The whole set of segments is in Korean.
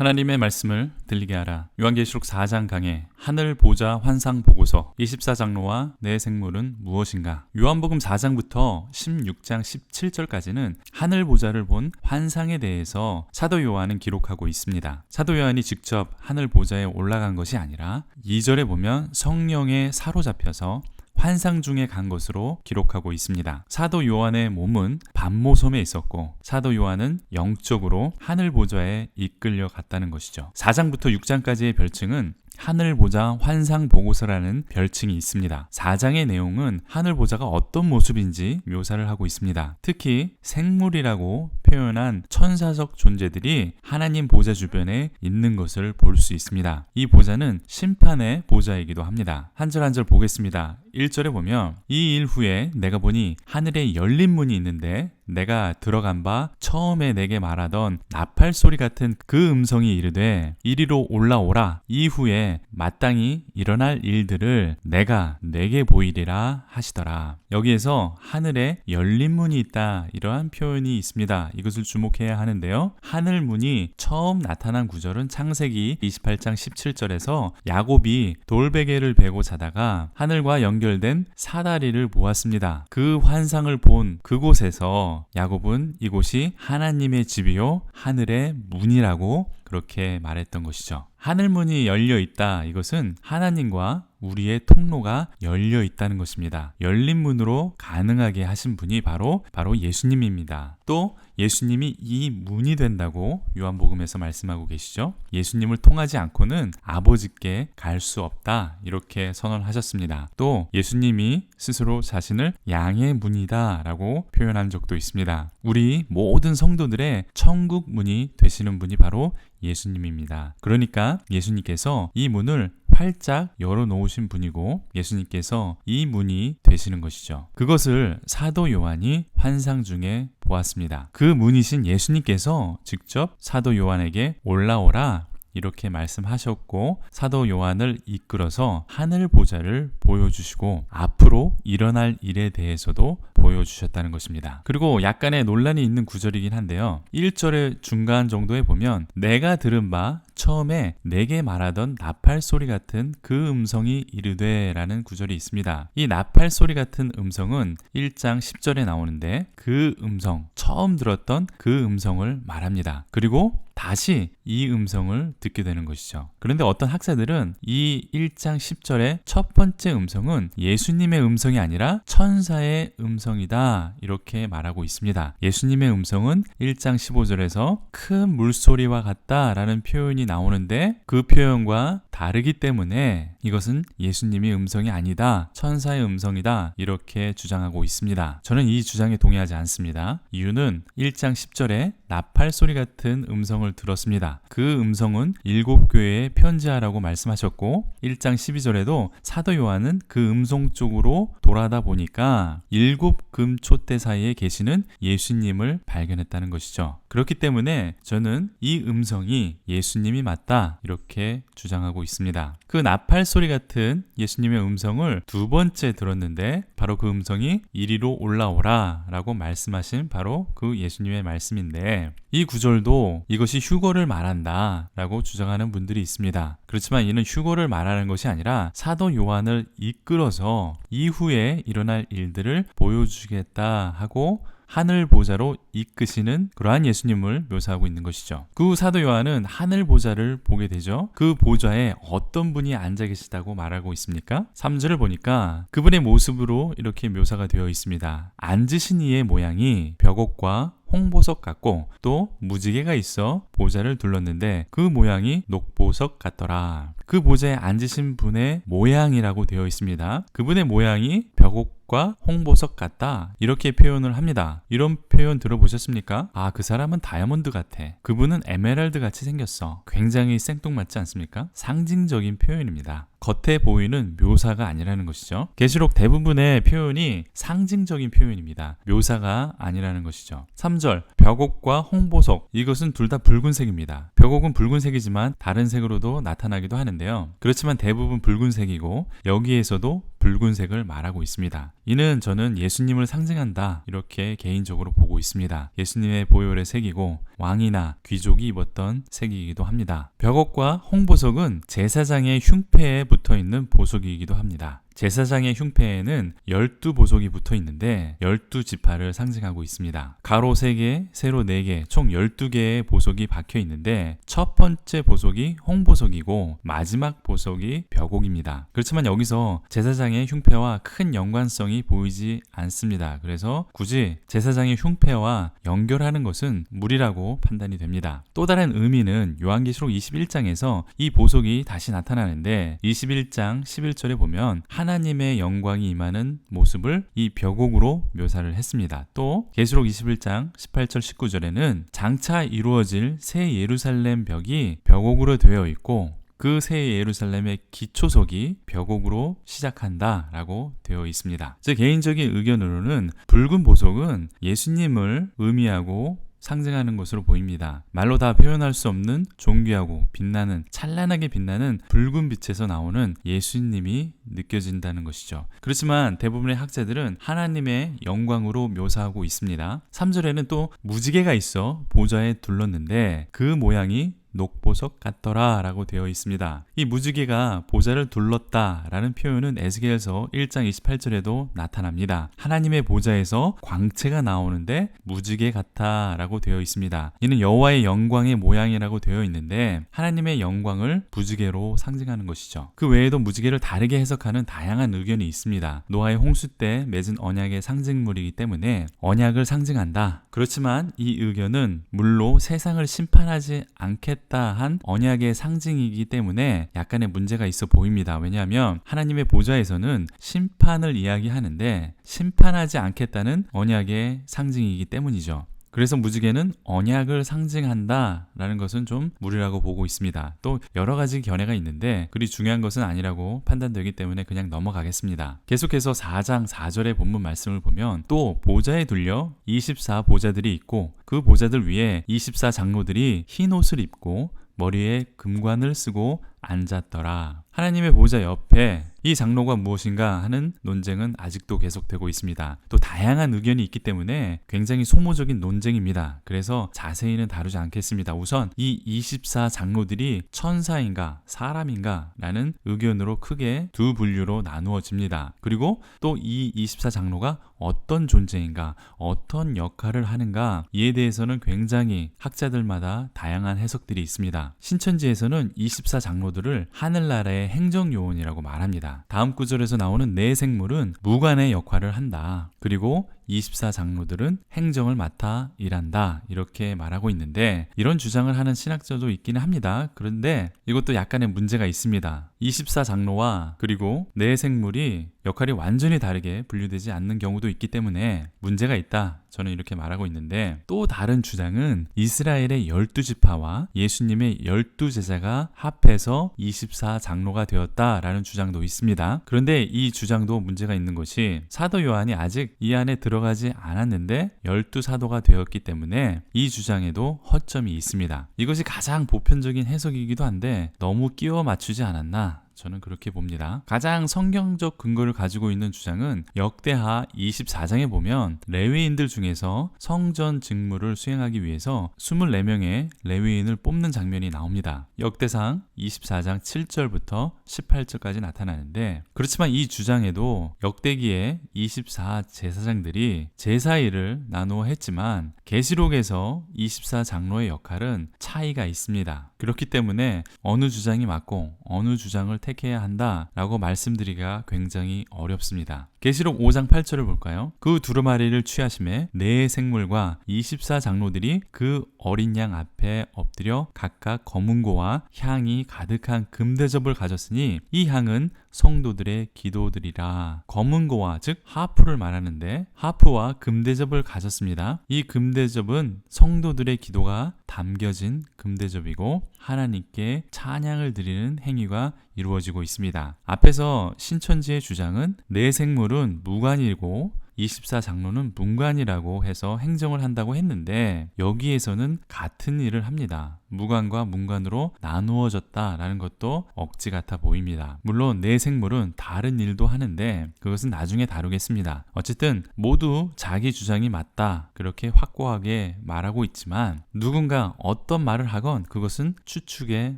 하나님의 말씀을 들리게 하라. 요한계시록 4장 강해 하늘 보좌 환상 보고서 24장로와 내 생물은 무엇인가. 요한복음 4장부터 16장 17절까지는 하늘 보좌를 본 환상에 대해서 사도 요한은 기록하고 있습니다. 사도 요한이 직접 하늘 보좌에 올라간 것이 아니라 2절에 보면 성령에 사로잡혀서 환상 중에 간 것으로 기록하고 있습니다. 사도 요한의 몸은 반모섬에 있었고 사도 요한은 영적으로 하늘 보좌에 이끌려 갔다는 것이죠. 4장부터 6장까지의 별칭은 하늘 보좌 환상 보고서라는 별칭이 있습니다. 4장의 내용은 하늘 보좌가 어떤 모습인지 묘사를 하고 있습니다. 특히 생물이라고 표현한 천사적 존재들이 하나님 보좌 주변에 있는 것을 볼 수 있습니다. 이 보좌는 심판의 보좌이기도 합니다. 한 절 한 절 보겠습니다. 1절에 보면 이 일 후에 내가 보니 하늘에 열린 문이 있는데 내가 들어간 바 처음에 내게 말하던 나팔 소리 같은 그 음성이 이르되 이리로 올라오라. 이후에 마땅히 일어날 일들을 내가 내게 보이리라 하시더라. 여기에서 하늘에 열린 문이 있다, 이러한 표현이 있습니다. 이것을 주목해야 하는데요. 하늘 문이 처음 나타난 구절은 창세기 28장 17절에서 야곱이 돌베개를 베고 자다가 하늘과 연결된 사다리를 보았습니다. 그 환상을 본 그곳에서 야곱은 이곳이 하나님의 집이요 하늘의 문이라고 그렇게 말했던 것이죠. 하늘문이 열려 있다. 이것은 하나님과 우리의 통로가 열려 있다는 것입니다. 열린 문으로 가능하게 하신 분이 바로 예수님입니다. 또 예수님이 이 문이 된다고 요한복음에서 말씀하고 계시죠. 예수님을 통하지 않고는 아버지께 갈 수 없다, 이렇게 선언하셨습니다. 또 예수님이 스스로 자신을 양의 문이다 라고 표현한 적도 있습니다. 우리 모든 성도들의 천국 문이 되시는 분이 바로 예수님입니다. 그러니까 예수님께서 이 문을 활짝 열어놓으신 분이고 예수님께서 이 문이 되시는 것이죠. 그것을 사도 요한이 환상 중에 보았습니다. 그 문이신 예수님께서 직접 사도 요한에게 올라오라 이렇게 말씀하셨고 사도 요한을 이끌어서 하늘 보좌를 보여주시고 앞으로 일어날 일에 대해서도 보여주셨다는 것입니다. 그리고 약간의 논란이 있는 구절이긴 한데요. 1절의 중간 정도에 보면 내가 들은 바 처음에 내게 말하던 나팔 소리 같은 그 음성이 이르되 라는 구절이 있습니다. 이 나팔 소리 같은 음성은 1장 10절에 나오는데 그 음성, 처음 들었던 그 음성을 말합니다. 그리고 다시 이 음성을 듣게 되는 것이죠. 그런데 어떤 학자들은 이 1장 10절의 첫 번째 음성은 예수님의 음성이 아니라 천사의 음성이다, 이렇게 말하고 있습니다. 예수님의 음성은 1장 15절에서 큰 물소리와 같다라는 표현이 나오는데 그 표현과 다르기 때문에 이것은 예수님의 음성이 아니다, 천사의 음성이다, 이렇게 주장하고 있습니다. 저는 이 주장에 동의하지 않습니다. 이유는 1장 10절에 나팔 소리 같은 음성을 들었습니다. 그 음성은 7교회에 편지하라고 말씀하셨고 1장 12절에도 사도 요한은 그 음성 쪽으로 돌아다 보니까 7금 촛대 사이에 계시는 예수님을 발견했다는 것이죠. 그렇기 때문에 저는 이 음성이 예수님이 맞다, 이렇게 주장하고 있습니다. 그 나팔 소리 같은 예수님의 음성을 두 번째 들었는데 바로 그 음성이 이리로 올라오라 라고 말씀하신 바로 그 예수님의 말씀인데 이 구절도 이것이 휴거를 말한다 라고 주장하는 분들이 있습니다. 그렇지만 이는 휴거를 말하는 것이 아니라 사도 요한을 이끌어서 이후에 일어날 일들을 보여주겠다 하고 하늘 보좌로 이끄시는 그러한 예수님을 묘사하고 있는 것이죠. 그 사도 요한은 하늘 보좌를 보게 되죠. 그 보좌에 어떤 분이 앉아 계시다고 말하고 있습니까? 3절을 보니까 그분의 모습으로 이렇게 묘사가 되어 있습니다. 앉으신 이의 모양이 벽옥과 홍보석 같고 또 무지개가 있어 보좌를 둘렀는데 그 모양이 녹보석 같더라. 그 보좌에 앉으신 분의 모양이라고 되어 있습니다. 그분의 모양이 벽옥과 홍보석 같다, 이렇게 표현을 합니다. 이런 표현 들어보셨습니까? 아, 그 사람은 다이아몬드 같아, 그분은 에메랄드 같이 생겼어. 굉장히 생뚱맞지 않습니까? 상징적인 표현입니다. 겉에 보이는 묘사가 아니라는 것이죠. 계시록 대부분의 표현이 상징적인 표현입니다. 묘사가 아니라는 것이죠. 3절 벽옥과 홍보석, 이것은 둘 다 붉은색입니다. 벽옥은 붉은색이지만 다른 색으로도 나타나기도 하는데요. 그렇지만 대부분 붉은색이고 여기에서도 붉은색을 말하고 있습니다. 이는 저는 예수님을 상징한다 이렇게 개인적으로 보고 있습니다. 예수님의 보혈의 색이고 왕이나 귀족이 입었던 색이기도 합니다. 벽옥과 홍보석은 제사장의 흉패에 붙어있는 보석이기도 합니다. 제사장의 흉패에는 12보석이 붙어 있는데 12지파를 상징하고 있습니다. 가로 3개, 세로 4개, 총 12개의 보석이 박혀 있는데 첫 번째 보석이 홍보석이고 마지막 보석이 벽옥입니다. 그렇지만 여기서 제사장의 흉패와 큰 연관성이 보이지 않습니다. 그래서 굳이 제사장의 흉패와 연결하는 것은 무리라고 판단이 됩니다. 또 다른 의미는 요한계시록 21장에서 이 보석이 다시 나타나는데 21장 11절에 보면 하나님의 영광이 임하는 모습을 이 벽옥으로 묘사를 했습니다. 또 계시록 21장 18절 19절에는 장차 이루어질 새 예루살렘 벽이 벽옥으로 되어 있고 그 새 예루살렘의 기초석이 벽옥으로 시작한다 라고 되어 있습니다. 제 개인적인 의견으로는 붉은 보석은 예수님을 의미하고 상징하는 것으로 보입니다. 말로 다 표현할 수 없는 존귀하고 빛나는 찬란하게 빛나는 붉은 빛에서 나오는 예수님이 느껴진다는 것이죠. 그렇지만 대부분의 학자들은 하나님의 영광으로 묘사하고 있습니다. 3절에는 또 무지개가 있어 보좌에 둘렀는데 그 모양이 녹보석 같더라 라고 되어 있습니다. 이 무지개가 보좌를 둘렀다 라는 표현은 에스겔서 1장 28절에도 나타납니다. 하나님의 보좌에서 광채가 나오는데 무지개 같아 라고 되어 있습니다. 이는 여호와의 영광의 모양이라고 되어 있는데 하나님의 영광을 무지개로 상징하는 것이죠. 그 외에도 무지개를 다르게 해석하는 다양한 의견이 있습니다. 노아의 홍수 때 맺은 언약의 상징물이기 때문에 언약을 상징한다. 그렇지만 이 의견은 물로 세상을 심판하지 않겠다 한 언약의 상징이기 때문에 약간의 문제가 있어 보입니다. 왜냐하면 하나님의 보좌에서는 심판을 이야기하는데 심판하지 않겠다는 언약의 상징이기 때문이죠. 그래서 무지개는 언약을 상징한다 라는 것은 좀 무리라고 보고 있습니다. 또 여러 가지 견해가 있는데 그리 중요한 것은 아니라고 판단되기 때문에 그냥 넘어가겠습니다. 계속해서 4장 4절의 본문 말씀을 보면 또 보좌에 둘려 24보좌들이 있고 그 보좌들 위에 24장로들이 흰 옷을 입고 머리에 금관을 쓰고 앉았더라. 하나님의 보좌 옆에 이 장로가 무엇인가 하는 논쟁은 아직도 계속되고 있습니다. 또 다양한 의견이 있기 때문에 굉장히 소모적인 논쟁입니다. 그래서 자세히는 다루지 않겠습니다. 우선 이 24장로들이 천사인가 사람인가 라는 의견으로 크게 두 분류로 나누어집니다. 그리고 또 이 24장로가 어떤 존재인가, 어떤 역할을 하는가 이에 대해서는 굉장히 학자들마다 다양한 해석들이 있습니다. 신천지에서는 24장로들을 하늘나라의 행정요원이라고 말합니다. 다음 구절에서 나오는 네 생물은 무관의 역할을 한다. 그리고 24장로들은 행정을 맡아 일한다. 이렇게 말하고 있는데 이런 주장을 하는 신학자도 있기는 합니다. 그런데 이것도 약간의 문제가 있습니다. 24장로와 그리고 네 생물이 역할이 완전히 다르게 분류되지 않는 경우도 있기 때문에 문제가 있다. 저는 이렇게 말하고 있는데 또 다른 주장은 이스라엘의 12지파와 예수님의 12제자가 합해서 24장로가 되었다라는 주장도 있습니다. 그런데 이 주장도 문제가 있는 것이 사도 요한이 아직 이 안에 들어가지 않았는데 12사도가 되었기 때문에 이 주장에도 허점이 있습니다. 이것이 가장 보편적인 해석이기도 한데 너무 끼워 맞추지 않았나? 저는 그렇게 봅니다. 가장 성경적 근거를 가지고 있는 주장은 역대하 24장에 보면 레위인들 중에서 성전 직무를 수행하기 위해서 24명의 레위인을 뽑는 장면이 나옵니다. 역대상 24장 7절부터 18절까지 나타나는데 그렇지만 이 주장에도 역대기에 24제사장들이 제사일을 나누어 했지만 계시록에서 24장로의 역할은 차이가 있습니다. 그렇기 때문에 어느 주장이 맞고 어느 주장을 택해야 한다라고 말씀드리기가 굉장히 어렵습니다. 계시록 5장 8절을 볼까요? 그 두루마리를 취하심에 네 생물과 24장로들이 그 어린 양 앞에 엎드려 각각 검은고와 향이 가득한 금대접을 가졌으니 이 향은 성도들의 기도들이라. 검은고와 즉 하프를 말하는데 하프와 금대접을 가졌습니다. 이 금대접은 성도들의 기도가 담겨진 금대접이고 하나님께 찬양을 드리는 행위가 이루어지고 있습니다. 앞에서 신천지의 주장은 네 생물은 무관이고 24장로는 문관이라고 해서 행정을 한다고 했는데 여기에서는 같은 일을 합니다. 무관과 문관으로 나누어졌다라는 것도 억지 같아 보입니다. 물론 내 생물은 다른 일도 하는데 그것은 나중에 다루겠습니다. 어쨌든 모두 자기 주장이 맞다 그렇게 확고하게 말하고 있지만 누군가 어떤 말을 하건 그것은 추측에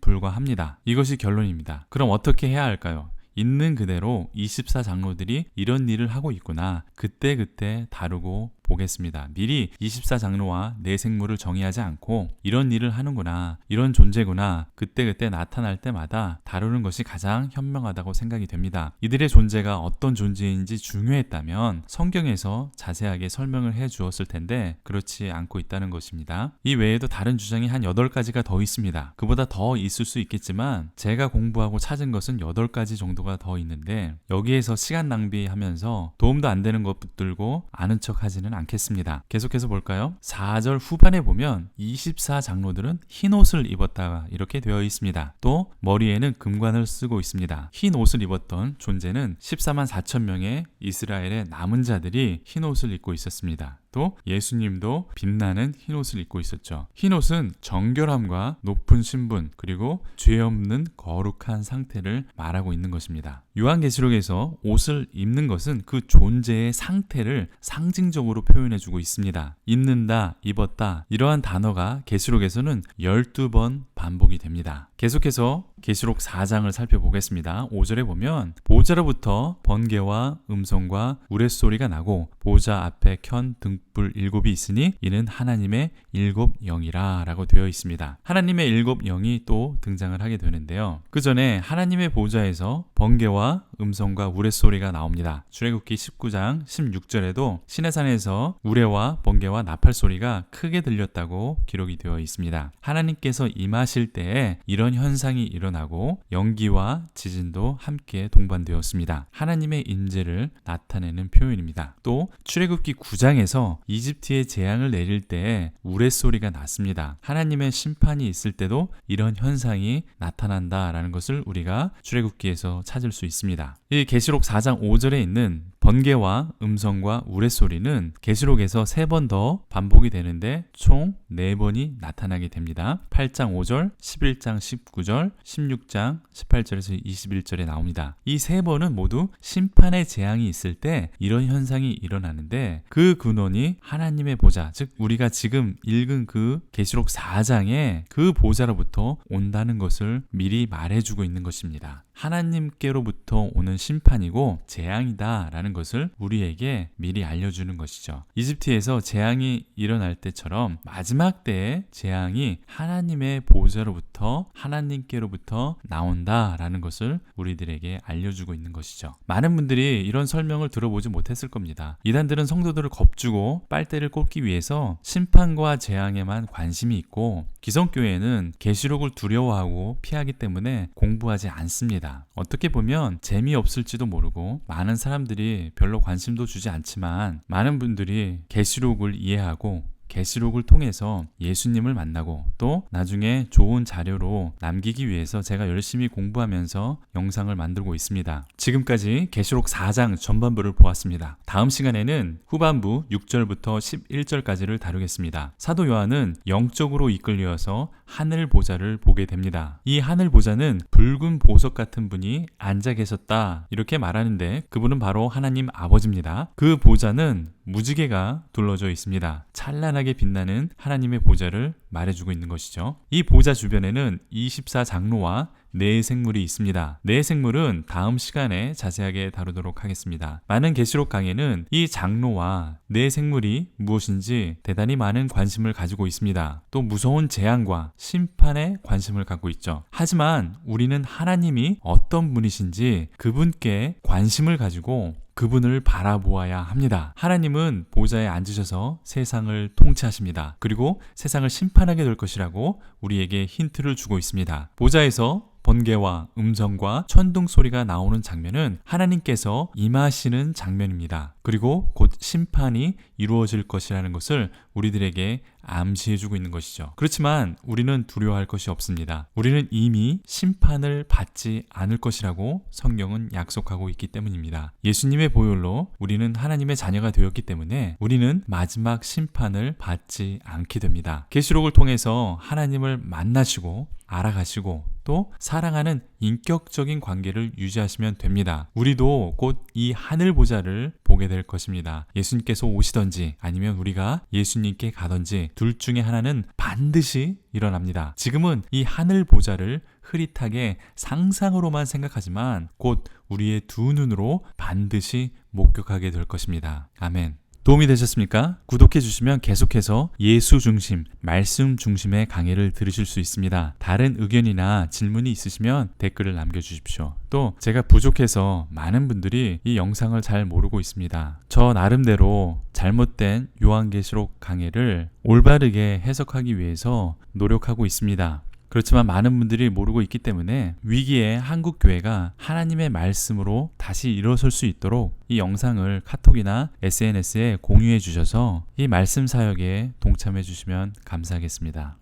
불과합니다. 이것이 결론입니다. 그럼 어떻게 해야 할까요? 있는 그대로 24장로들이 이런 일을 하고 있구나. 그때그때 다루고 보겠습니다. 미리 24장로와 내 생물을 정의하지 않고 이런 일을 하는구나, 이런 존재구나, 그때그때 나타날 때마다 다루는 것이 가장 현명하다고 생각이 됩니다. 이들의 존재가 어떤 존재인지 중요했다면 성경에서 자세하게 설명을 해 주었을 텐데 그렇지 않고 있다는 것입니다. 이 외에도 다른 주장이 한 8가지가 더 있습니다. 그보다 더 있을 수 있겠지만 제가 공부하고 찾은 것은 8가지 정도가 더 있는데 여기에서 시간 낭비하면서 도움도 안 되는 것 붙들고 아는 척 하지는 않겠습니다. 계속해서 볼까요? 4절 후반에 보면 24장로들은 흰 옷을 입었다 이렇게 되어 있습니다. 또 머리에는 금관을 쓰고 있습니다. 흰 옷을 입었던 존재는 14만 4천 명의 이스라엘의 남은 자들이 흰 옷을 입고 있었습니다. 또 예수님도 빛나는 흰 옷을 입고 있었죠. 흰 옷은 정결함과 높은 신분 그리고 죄 없는 거룩한 상태를 말하고 있는 것입니다. 요한계시록에서 옷을 입는 것은 그 존재의 상태를 상징적으로 표현해주고 있습니다. 입는다, 입었다 이러한 단어가 계시록에서는 12번 반복이 됩니다. 계속해서 계시록 4장을 살펴보겠습니다. 5절에 보면 보좌로부터 번개와 음성과 우레소리가 나고 보좌 앞에 켠 등불 7이 있으니 이는 하나님의 7영이라 라고 되어 있습니다. 하나님의 7영이 또 등장을 하게 되는데요. 그 전에 하나님의 보좌에서 번개와 음성과 우레소리가 나옵니다. 출애굽기 19장 16절에도 시내산에서 우레와 번개와 나팔 소리가 크게 들렸다고 기록이 되어 있습니다. 하나님께서 임하실 때에 이런 현상이 일어나고 연기와 지진도 함께 동반되었습니다. 하나님의 임재를 나타내는 표현입니다. 또 출애굽기 9장에서 이집트에 재앙을 내릴 때에 우레소리가 났습니다. 하나님의 심판이 있을 때도 이런 현상이 나타난다라는 것을 우리가 출애굽기에서 찾을 수 있습니다. 이 계시록 4장 5절에 있는 번개와 음성과 우레소리는 계시록에서 3번 더 반복이 되는데 총 4번이 나타나게 됩니다. 8장 5절, 11장 19절, 16장 18절에서 21절에 나옵니다. 이 3번은 모두 심판의 재앙이 있을 때 이런 현상이 일어나는데 그 근원이 하나님의 보좌, 즉 우리가 지금 읽은 그 계시록 4장에 그 보좌로부터 온다는 것을 미리 말해주고 있는 것입니다. 하나님께로부터 오는 심판이고 재앙이다 라는 것을 우리에게 미리 알려주는 것이죠. 이집트에서 재앙이 일어날 때처럼 마지막 때의 재앙이 하나님의 보좌로부터 하나님께로부터 나온다 라는 것을 우리들에게 알려주고 있는 것이죠. 많은 분들이 이런 설명을 들어보지 못했을 겁니다. 이단들은 성도들을 겁주고 빨대를 꽂기 위해서 심판과 재앙에만 관심이 있고 기성교회는 계시록을 두려워하고 피하기 때문에 공부하지 않습니다. 어떻게 보면 재미없을지도 모르고 많은 사람들이 별로 관심도 주지 않지만 많은 분들이 계시록을 이해하고 계시록을 통해서 예수님을 만나고 또 나중에 좋은 자료로 남기기 위해서 제가 열심히 공부하면서 영상을 만들고 있습니다. 지금까지 계시록 4장 전반부를 보았습니다. 다음 시간에는 후반부 6절부터 11절까지를 다루겠습니다. 사도 요한은 영적으로 이끌려서 하늘 보좌를 보게 됩니다. 이 하늘 보좌는 붉은 보석 같은 분이 앉아 계셨다 이렇게 말하는데 그분은 바로 하나님 아버지입니다. 그 보좌는 무지개가 둘러져 있습니다. 찬란하게 빛나는 하나님의 보좌를 말해주고 있는 것이죠. 이 보좌 주변에는 24장로와 네 생물이 있습니다. 네 생물은 다음 시간에 자세하게 다루도록 하겠습니다. 많은 계시록 강해는 이 장로와 네 생물이 무엇인지 대단히 많은 관심을 가지고 있습니다. 또 무서운 재앙과 심판에 관심을 갖고 있죠. 하지만 우리는 하나님이 어떤 분이신지 그분께 관심을 가지고 그분을 바라보아야 합니다. 하나님은 보좌에 앉으셔서 세상을 통치하십니다. 그리고 세상을 심판하게 될 것이라고 우리에게 힌트를 주고 있습니다. 보좌에서 번개와 음성과 천둥 소리가 나오는 장면은 하나님께서 임하시는 장면입니다. 그리고 곧 심판이 이루어질 것이라는 것을 우리들에게 암시해주고 있는 것이죠. 그렇지만 우리는 두려워할 것이 없습니다. 우리는 이미 심판을 받지 않을 것이라고 성경은 약속하고 있기 때문입니다. 예수님의 보혈로 우리는 하나님의 자녀가 되었기 때문에 우리는 마지막 심판을 받지 않게 됩니다. 계시록을 통해서 하나님을 만나시고 알아가시고 또 사랑하는 인격적인 관계를 유지하시면 됩니다. 우리도 곧 이 하늘 보좌를 보게 될 것입니다. 예수님께서 오시던지 아니면 우리가 예수님께 가던지 둘 중에 하나는 반드시 일어납니다. 지금은 이 하늘 보좌를 흐릿하게 상상으로만 생각하지만 곧 우리의 두 눈으로 반드시 목격하게 될 것입니다. 아멘. 도움이 되셨습니까? 구독해 주시면 계속해서 예수 중심, 말씀 중심의 강의를 들으실 수 있습니다. 다른 의견이나 질문이 있으시면 댓글을 남겨주십시오. 또 제가 부족해서 많은 분들이 이 영상을 잘 모르고 있습니다. 저 나름대로 잘못된 요한계시록 강의를 올바르게 해석하기 위해서 노력하고 있습니다. 그렇지만 많은 분들이 모르고 있기 때문에 위기에 한국교회가 하나님의 말씀으로 다시 일어설 수 있도록 이 영상을 카톡이나 SNS에 공유해 주셔서 이 말씀 사역에 동참해 주시면 감사하겠습니다.